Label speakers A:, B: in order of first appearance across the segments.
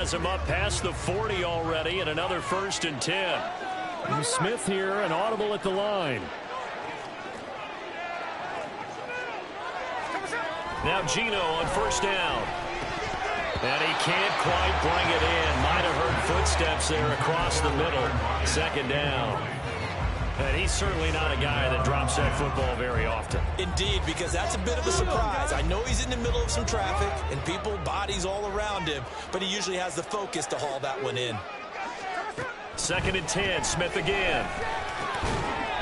A: Has him up past the 40 already, and another 1st and 10.
B: And Smith here, an audible at the line.
A: Now Gino on 1st down. And he can't quite bring it in. Might have heard footsteps there across the middle. 2nd down. And he's certainly not a guy that drops that football very often.
C: Indeed, because that's a bit of a surprise. I know he's in the middle of some traffic and people, bodies all around him, but he usually has the focus to haul that one in.
A: 2nd and 10, Smith again.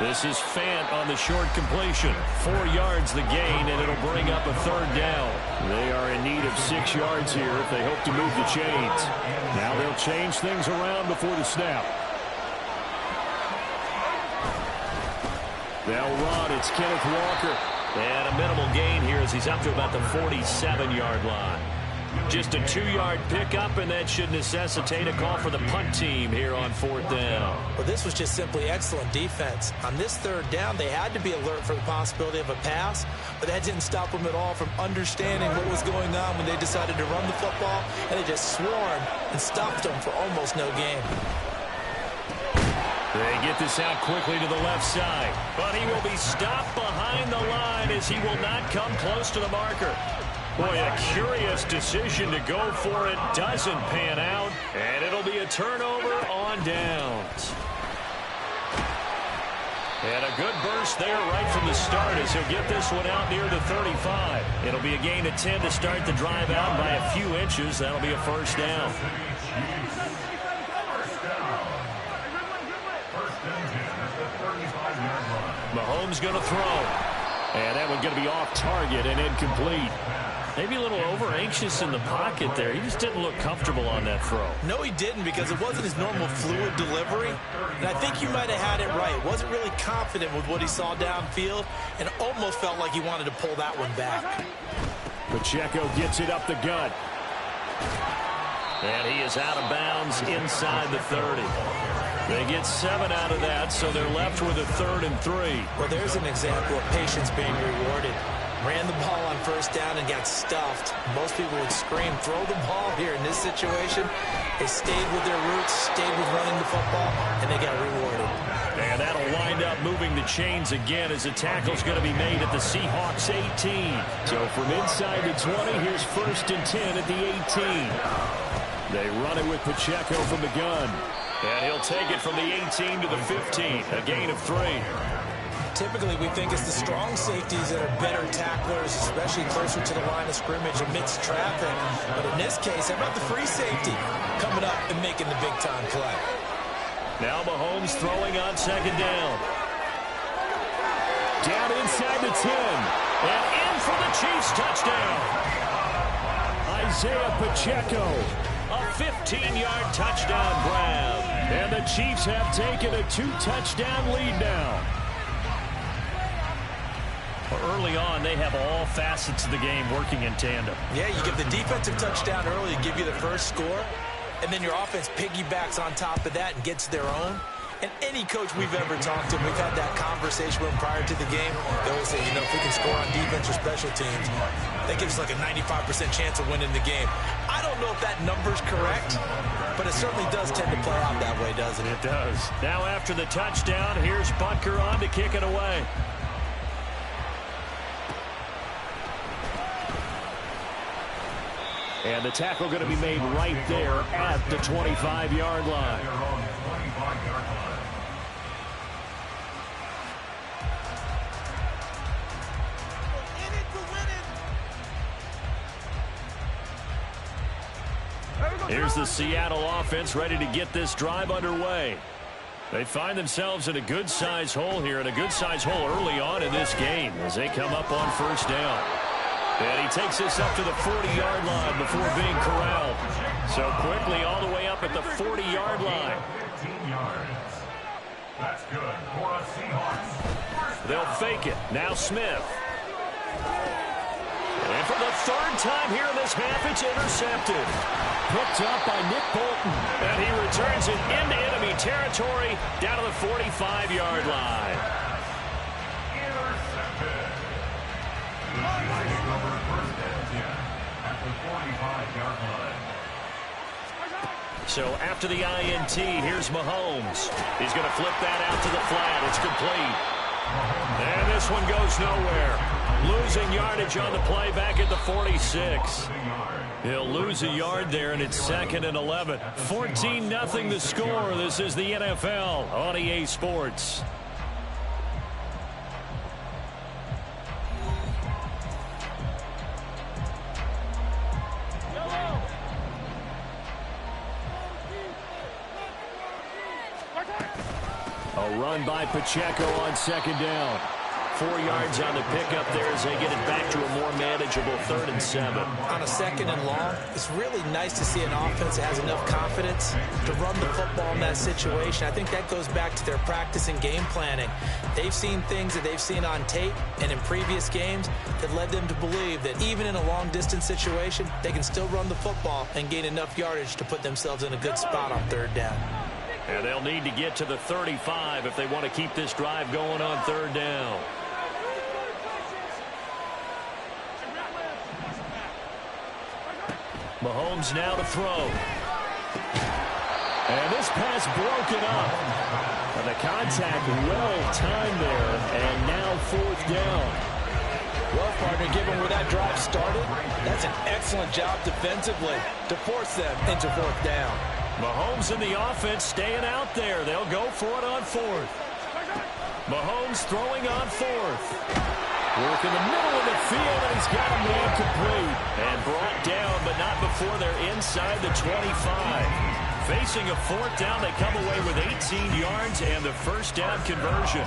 A: This is Fant on the short completion. 4 yards the gain, and it'll bring up a 3rd down.
B: They are in need of 6 yards here if they hope to move the chains. Now they'll change things around before the snap. They'll run. It's Kenneth Walker.
A: And a minimal gain here as he's up to about the 47-yard line. Just a 2-yard pickup, and that should necessitate a call for the punt team here on 4th down.
C: Well, this was just simply excellent defense. On this 3rd down, they had to be alert for the possibility of a pass, but that didn't stop them at all from understanding what was going on when they decided to run the football, and they just swarmed and stopped them for almost no gain.
A: They get this out quickly to the left side, but he will be stopped behind the line as he will not come close to the marker. Boy, a curious decision to go for it. Doesn't pan out, and it'll be a turnover on downs. And a good burst there right from the start as he'll get this one out near the 35. It'll be a gain of 10 to start the drive out by a few inches. That'll be a 1st down. Mahomes going to throw.
B: And that one's going to be off target and incomplete.
A: Maybe a little over-anxious in the pocket there. He just didn't look comfortable on that throw.
C: No, he didn't, because it wasn't his normal fluid delivery. And I think you might have had it right. Wasn't really confident with what he saw downfield and almost felt like he wanted to pull that one back.
B: Pacheco gets it up the gut.
A: And he is out of bounds inside the 30. They get 7 out of that, so they're left with a 3rd and 3.
C: Well, there's an example of patience being rewarded. Ran the ball on 1st down and got stuffed. Most people would scream, throw the ball here. In this situation, they stayed with their roots, stayed with running the football, and they got rewarded.
A: And that'll wind up moving the chains again as the tackle's going to be made at the Seahawks 18.
B: So from inside the 20, here's 1st and 10 at the 18. They run it with Pacheco from the gun.
A: And he'll take it from the 18 to the 15, a gain of 3.
C: Typically, we think it's the strong safeties that are better tacklers, especially closer to the line of scrimmage amidst traffic. But in this case, how about the free safety coming up and making the big-time play?
A: Now Mahomes throwing on 2nd down.
B: Down inside the 10.
A: And in for the Chiefs touchdown.
B: Isaiah Pacheco.
A: A 15-yard touchdown grab.
B: And the Chiefs have taken a 2-touchdown lead now.
A: Early on, they have all facets of the game working in tandem.
C: Yeah, you give the defensive touchdown early to give you the first score, and then your offense piggybacks on top of that and gets their own. And any coach we've ever talked to, we've had that conversation with them prior to the game. They always say, you know, if we can score on defense or special teams, that gives us like a 95% chance of winning the game. I don't know if that number's correct, but it certainly does tend to play out that way, doesn't it?
A: It does. Now after the touchdown, here's Butker on to kick it away.
B: And the tackle going to be made right there at the 25-yard line.
A: Here's the Seattle offense ready to get this drive underway. They find themselves in a good-sized hole here, and a good-sized hole early on in this game as they come up on 1st down. And he takes this up to the 40-yard line before being corralled. So quickly all the way up at the 40-yard line.
D: 15 yards. That's good for a Seahawks.
A: They'll fake it. Now Smith. And for the 3rd time here in this half, it's intercepted.
B: Picked up by Nick Bolton.
A: And he returns it into enemy territory down to the 45-yard line.
D: Intercepted. The Seahawks cover 1st and 10 at the 45-yard line.
A: So after the INT, here's Mahomes. He's going to flip that out to the flat. It's complete. And this one goes nowhere. Losing yardage on the play back at the 46. He'll lose a yard there, and it's 2nd and 11. 14-0 the score. This is the NFL on EA Sports. A run by Pacheco on 2nd down. 4 yards on the pickup there as they get it back to a more manageable 3rd and 7.
C: On a 2nd and long, it's really nice to see an offense that has enough confidence to run the football in that situation. I think that goes back to their practice and game planning. They've seen things that they've seen on tape and in previous games that led them to believe that even in a long-distance situation, they can still run the football and gain enough yardage to put themselves in a good spot on 3rd down.
A: And they'll need to get to the 35 if they want to keep this drive going on 3rd down. Mahomes now to throw.
B: And this pass broken up. And the contact well timed there. And now 4th down.
C: Well, partner, given where that drive started, that's an excellent job defensively to force them into 4th down.
A: Mahomes and the offense staying out there. They'll go for it on 4th. Mahomes throwing on 4th. Work in the middle of the field, and he's got a man complete. And brought down, but not before they're inside the 25. Facing a 4th down, they come away with 18 yards and the 1st down conversion.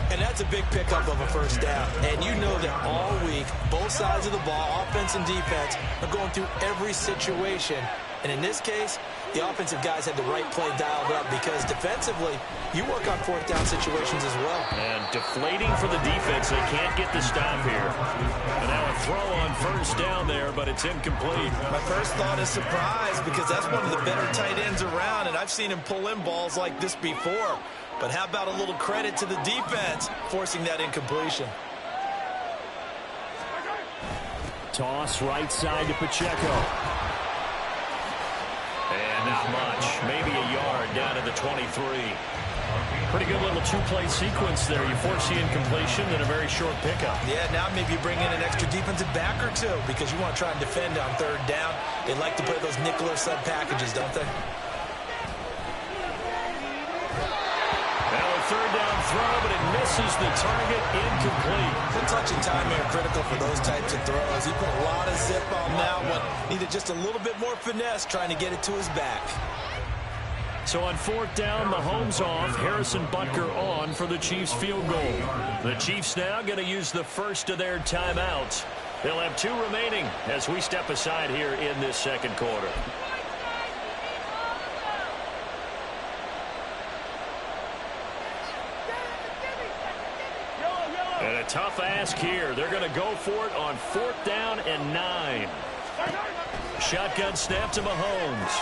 C: And that's a big pickup of a 1st down. And you know that all week, both sides of the ball, offense and defense, are going through every situation. And in this case, the offensive guys had the right play dialed up because defensively, you work on 4th down situations as well.
A: And deflating for the defense. They can't get the stop here. And now a throw on 1st down there, but it's incomplete.
C: My first thought is surprise because that's one of the better tight ends around, and I've seen him pull in balls like this before. But how about a little credit to the defense forcing that incompletion?
B: Toss right side to Pacheco.
A: And not much. Maybe a yard down to the 23. Pretty good little 2-play sequence there. You force the incompletion, then a very short pickup.
C: Yeah, now maybe you bring in an extra defensive back or two because you want to try and defend on 3rd down. They like to play those nickel or sub packages, don't they?
A: Now a 3rd down throw, but it misses the target, incomplete.
C: The touch and time are critical for those types of throws. He put a lot of zip on that one. Needed just a little bit more finesse trying to get it to his back.
A: So on 4th down, Mahomes off, Harrison Butker on for the Chiefs field goal. The Chiefs now going to use the first of their timeouts. They'll have 2 remaining as we step aside here in this 2nd quarter. And a tough ask here. They're going to go for it on 4th down and 9. Shotgun snap to Mahomes.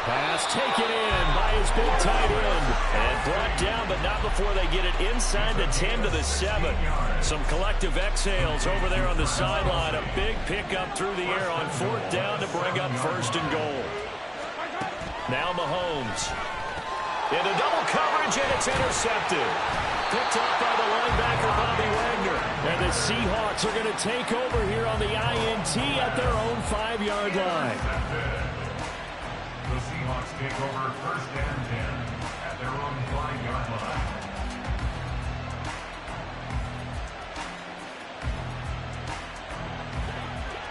B: Pass taken in by his big tight end.
A: And brought down, but not before they get it inside the 10 to the 7. Some collective exhales over there on the sideline. A big pickup through the air on 4th down to bring up 1st and goal. Now Mahomes. Into double coverage, and it's intercepted. Picked up by the linebacker, Bobby Wagner.
B: And the Seahawks are going to take over here on the INT at their own 5-yard line.
D: The Seahawks take over 1st and 10 at their own 5-yard line.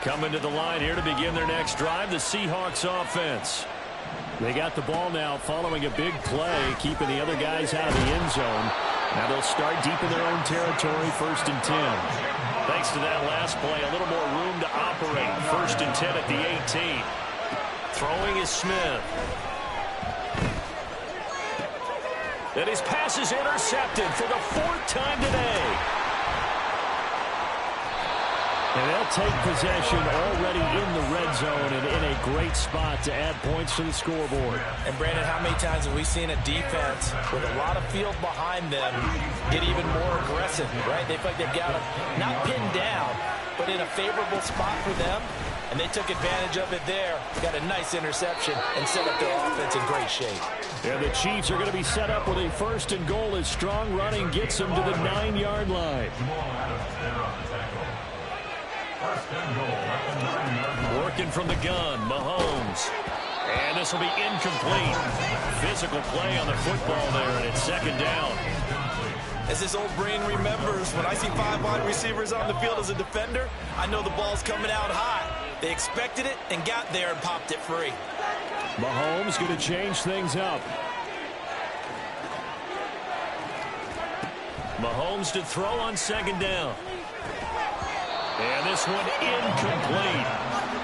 A: Coming to the line here to begin their next drive, the Seahawks offense.
B: They got the ball now following a big play, keeping the other guys out of the end zone. Now they'll start deep in their own territory, 1st and 10.
A: Thanks to that last play, a little more room to operate. 1st and 10 at the 18. Throwing is Smith. And his pass is intercepted for the 4th time today.
B: And they'll take possession already in the red zone and in a great spot to add points to the scoreboard.
C: And, Brandon, how many times have we seen a defense with a lot of field behind them get even more aggressive, right? They feel like they've got them not pinned down, but in a favorable spot for them. and they took advantage of it there. Got a nice interception and set up their offense in great shape.
B: And the Chiefs are going to be set up with a 1st and goal as strong running gets them to the 9-yard line. Working from the gun, Mahomes. And this will be incomplete. Physical play on the football there, and it's 2nd down.
C: As this old brain remembers, when I see 5 wide receivers on the field as a defender, I know the ball's coming out high. They expected it and got there and popped it free.
B: Mahomes going to change things up. Mahomes to throw on 2nd down. And this one incomplete.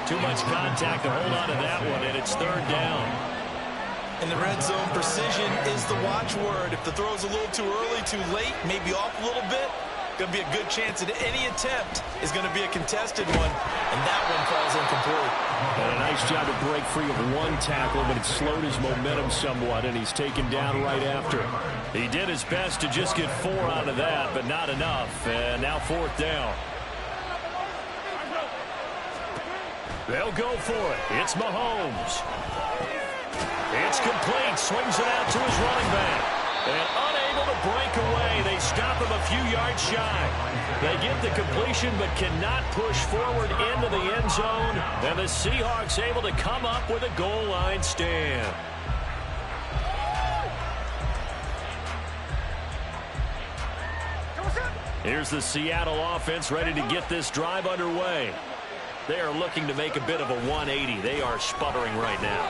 B: Too much contact to hold on to that one, and it's 3rd down.
C: In the red zone, precision is the watchword. If the throw's a little too early, too late, maybe off a little bit, going to be a good chance that any attempt is going to be a contested one, and that one falls incomplete.
B: And a nice job to break free of one tackle, but it slowed his momentum somewhat, and he's taken down right after. He did his best to just get 4 out of that, but not enough. And now 4th down. They'll go for it. It's Mahomes. It's complete. Swings it out to his running back. And unable to break away. They stop him a few yards shy. They get the completion but cannot push forward into the end zone. And the Seahawks able to come up with a goal line stand. Here's the Seattle offense ready to get this drive underway. They are looking to make a bit of a 180. They are sputtering right now.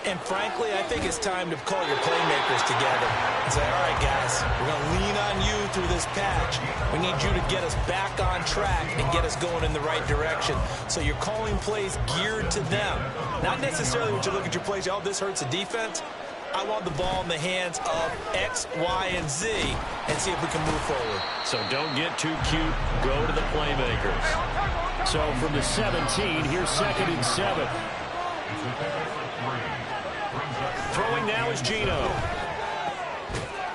C: And frankly, I think it's time to call your playmakers together and say, all right, guys, we're going to lean on you through this patch. We need you to get us back on track and get us going in the right direction. So you're calling plays geared to them. Not necessarily when you look at your plays, oh, this hurts the defense. I want the ball in the hands of X, Y, and Z and see if we can move forward.
B: So don't get too cute. Go to the playmakers. So from the 17, here's 2nd and 7. Throwing now is Geno.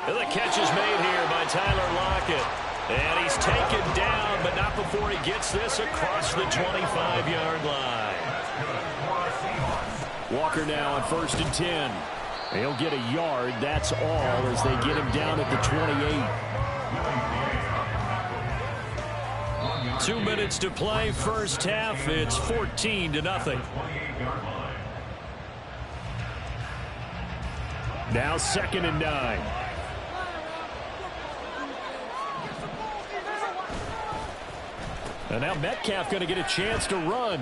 B: And the catch is made here by Tyler Lockett. And he's taken down, but not before he gets this across the 25-yard line. Walker now on 1st and 10. He'll get a yard, that's all, as they get him down at the 28. 2 minutes to play, first half. It's 14-0. Now 2nd and 9. And now Metcalf going to get a chance to run.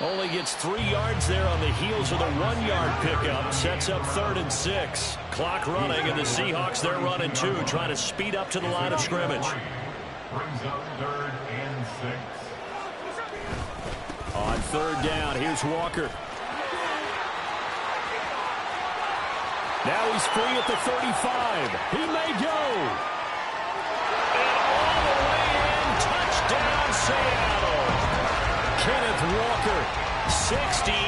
B: Only gets 3 yards there on the heels of the 1-yard pickup. Sets up 3rd and 6. Clock running, and the Seahawks, they're running 2, trying to speed up to the line of scrimmage.
D: Brings up 3rd and 6.
B: On 3rd down, here's Walker. Now he's free at the 35. He may go. And all the way in, touchdown Seattle. Kenneth Walker, 68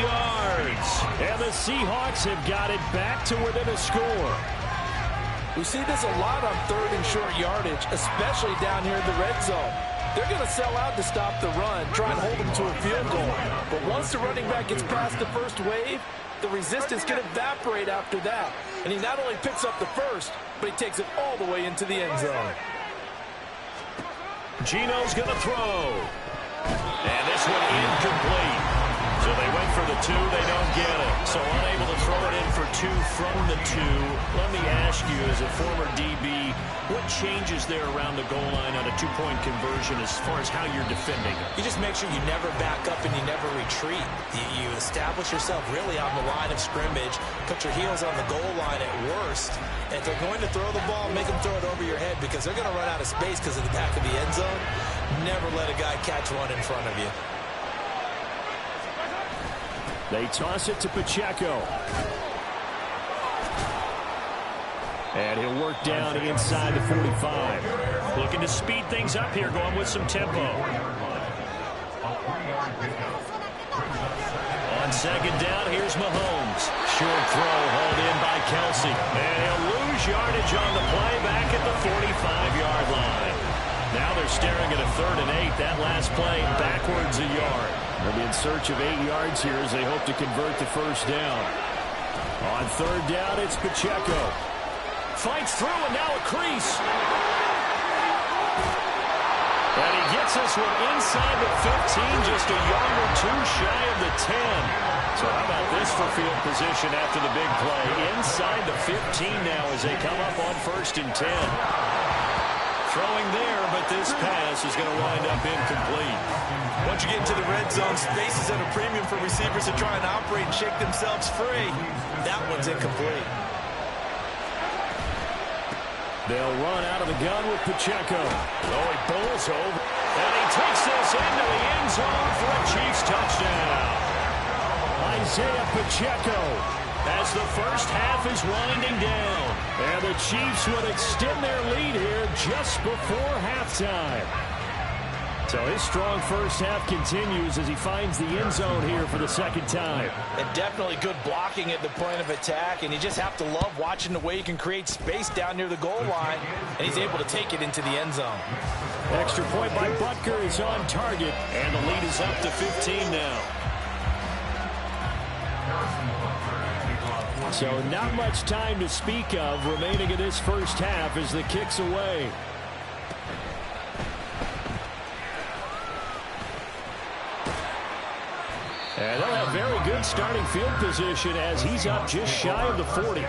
B: yards. And the Seahawks have got it back to within a score.
E: We see this a lot on 3rd and short yardage, especially down here in the red zone. They're going to sell out to stop the run, try and hold them to a field goal. But once the running back gets past the first wave, the resistance can evaporate after that. And he not only picks up the first, but he takes it all the way into the end zone.
B: Geno's going to throw. And this one incomplete. So they went for the 2, they don't get it. So unable to throw it in for 2 from the 2. Let me ask you, as a former DB, what changes there around the goal line on a 2-point conversion as far as how you're defending?
C: You just make sure you never back up and you never retreat. You establish yourself really on the line of scrimmage, put your heels on the goal line at worst. And if they're going to throw the ball, make them throw it over your head because they're going to run out of space because of the back of the end zone. Never let a guy catch one in front of you.
B: They toss it to Pacheco. And he'll work down inside the 45. Looking to speed things up here, going with some tempo. On 2nd down, here's Mahomes. Short throw hauled in by Kelsey. And he'll lose yardage on the play back at the 45-yard line.
A: Now they're staring at a 3rd and 8. That last play backwards a yard. They'll be in search of 8 yards here as they hope to convert the first down. On 3rd down, it's Pacheco. Fights through, and now a crease. And he gets this one inside the 15, just a yard or 2 shy of the 10. So how about this for field position after the big play? Inside the 15 now as they come up on 1st and 10. Throwing there, but this pass is going to wind up incomplete.
C: Once you get into the red zone, space is at a premium for receivers to try and operate and shake themselves free. That one's incomplete.
A: They'll run out of the gun with Pacheco. Oh, he bowls over. And he takes this into the end zone for a Chiefs touchdown. Isaiah Pacheco as the first half is winding down. And the Chiefs would extend their lead here just before halftime. So his strong first half continues as he finds the end zone here for the second time.
C: And definitely good blocking at the point of attack, and you just have to love watching the way he can create space down near the goal line, and he's able to take it into the end zone.
A: Extra point by Butker is on target, and the lead is up to 15 now. So not much time to speak of remaining in this first half as the kick's away. And they'll have very good starting field position as he's up just shy of the 40.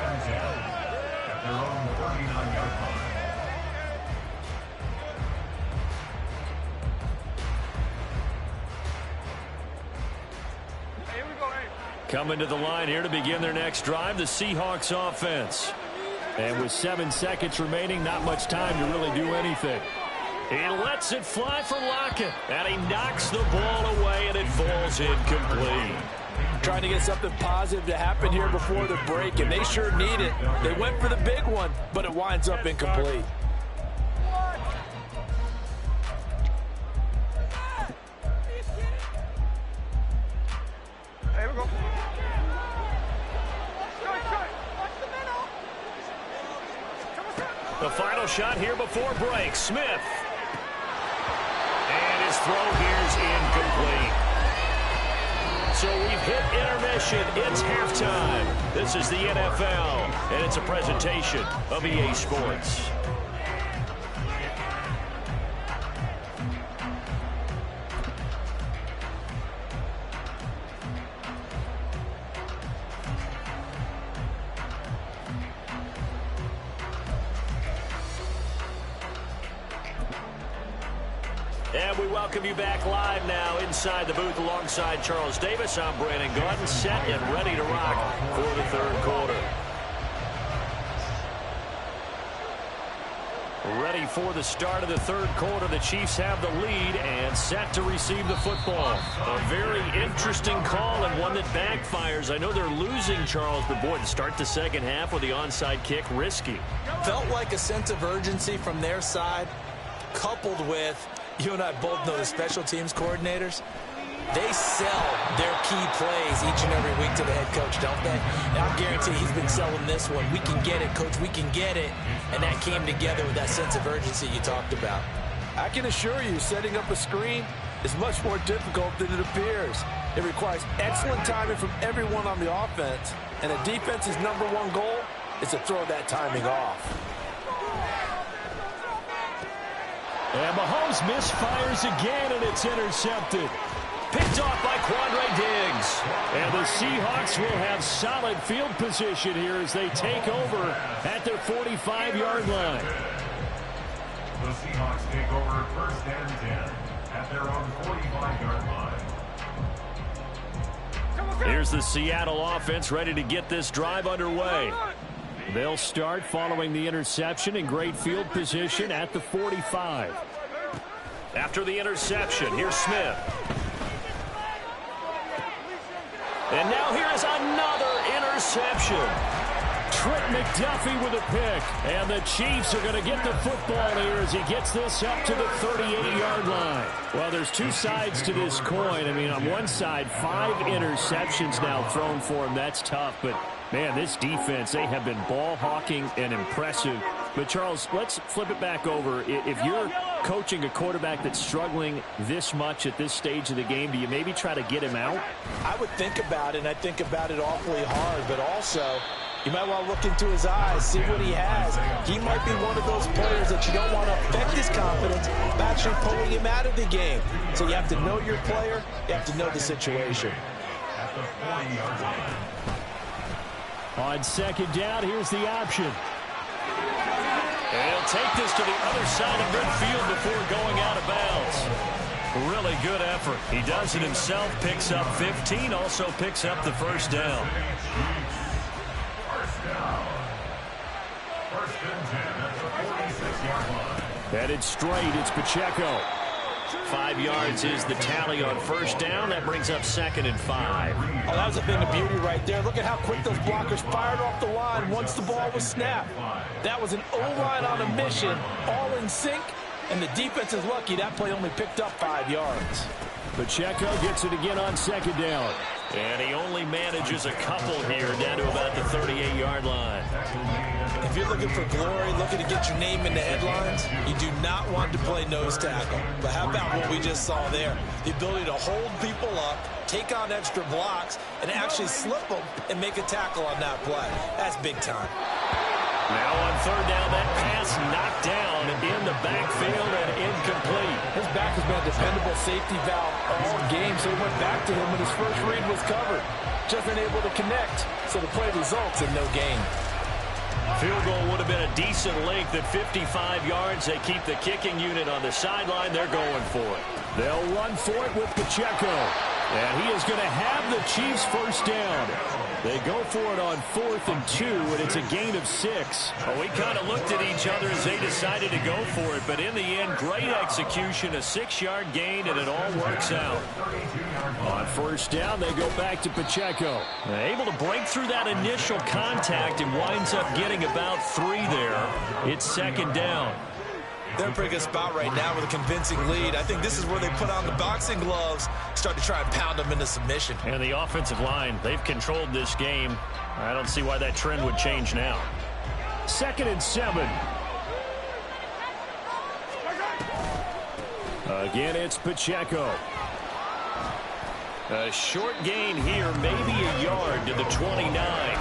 A: Coming to the line here to begin their next drive, the Seahawks offense. And with 7 seconds remaining, not much time to really do anything. He lets it fly for Lockett, and he knocks the ball away, and it falls incomplete.
E: Trying to get something positive to happen here before the break, and they sure need it. They went for the big one, but it winds up incomplete.
B: Here we go.
A: The final shot here before break. Smith. And his throw here is incomplete. So we've hit intermission. It's halftime. This is the NFL, and it's a presentation of EA Sports. And we welcome you back live now inside the booth alongside Charles Davis. I'm Brandon Gaudin, set and ready to rock for the third quarter. Ready for the start of the third quarter. The Chiefs have the lead and set to receive the football. A very interesting call and one that backfires. I know they're losing, Charles, but boy, to start the second half with the onside kick, risky.
C: Felt like a sense of urgency from their side, coupled with, you and I both know the special teams coordinators, they sell their key plays each and every week to the head coach, don't they? And I guarantee he's been selling this one. We can get it, coach, we can get it. And that came together with that sense of urgency you talked about.
E: I can assure you, setting up a screen is much more difficult than it appears. It requires excellent timing from everyone on the offense, and a defense's #1 goal is to throw that timing off.
A: And Mahomes misfires again, and it's intercepted. Picked off by Quandre Diggs. And the Seahawks will have solid field position here as they take over at their 45-yard line.
D: The Seahawks take over 1st and 10 at their own 45-yard line.
A: Here's the Seattle offense ready to get this drive underway. They'll start following the interception in great field position at the 45. After the interception, here's Smith. And now here is another interception. Trent McDuffie with a pick. And the Chiefs are going to get the football here as he gets this up to the 38-yard line. Well, there's two sides to this coin. I mean, on one side, 5 interceptions now thrown for him. That's tough. But, man, this defense, they have been ball hawking and impressive. But, Charles, let's flip it back over. If you're Coaching a quarterback that's struggling this much at this stage of the game, do you maybe try to get him out?
E: I would think about it, and I think about it awfully hard, but also you might want to look into his eyes, see what he has. He might be one of those players that you don't want to affect his confidence by actually pulling him out of the game. So you have to know your player. You have to know the situation.
A: On second down, here's the option. And he'll take this to the other side of midfield before going out of bounds. Really good effort. He does it himself, picks up 15, also picks up the first down. Headed straight, it's Pacheco. 5 yards is the tally on first down. That brings up 2nd and 5.
E: Oh, that was a thing of beauty right there. Look at how quick those blockers fired off the line once the ball was snapped. That was an O-line on a mission, all in sync, and the defense is lucky that play only picked up 5 yards.
A: Pacheco gets it again on second down. And he only manages a couple here down to about the 38-yard line.
E: If you're looking for glory, looking to get your name in the headlines, you do not want to play nose tackle. But how about what we just saw there? The ability to hold people up, take on extra blocks, and actually slip them and make a tackle on that play. That's big time.
A: Now on third down, that pass knocked down in the backfield and incomplete.
E: His back has been a dependable safety valve all game, so he went back to him when his first read was covered. Just unable to connect, so the play results in no gain.
A: Field goal would have been a decent length at 55 yards. They keep the kicking unit on the sideline. They're going for it. They'll run for it with Pacheco. And he is going to have the Chiefs first down. They go for it on 4th and 2, and it's a gain of 6. Well, we kind of looked at each other as they decided to go for it, but in the end, great execution, a 6-yard gain, and it all works out. On first down, they go back to Pacheco. Able to break through that initial contact and winds up getting about 3 there. It's 2nd down.
E: They're in a pretty good spot right now with a convincing lead. I think this is where they put on the boxing gloves, start to try and pound them into submission.
A: And the offensive line, they've controlled this game. I don't see why that trend would change now. 2nd and 7. Again, it's Pacheco. A short gain here, maybe a yard to the 29.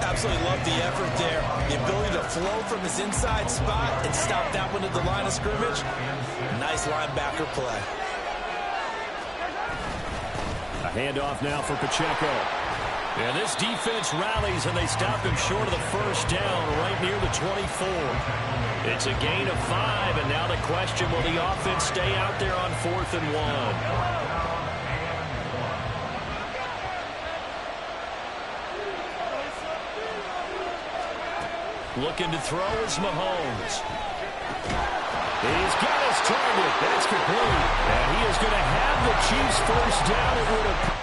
E: Absolutely love the effort there. The ability to flow from his inside spot and stop that one at the line of scrimmage. Nice linebacker play.
A: A handoff now for Pacheco. And this defense rallies, and they stop him short of the first down right near the 24. It's a gain of 5, and now the question, will the offense stay out there on 4th and 1? Looking to throw is Mahomes. He's got his target. That's complete. And he is going to have the Chiefs first down. It would have...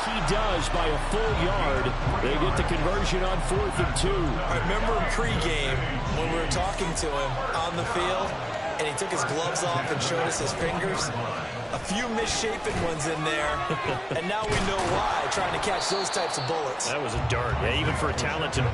A: He does by a full yard. They get the conversion on 4th and 2.
E: I remember in pregame when we were talking to him on the field, and he took his gloves off and showed us his fingers. A few misshapen ones in there, and now we know why, trying to catch those types of bullets.
A: That was a dart. Yeah, even for a talented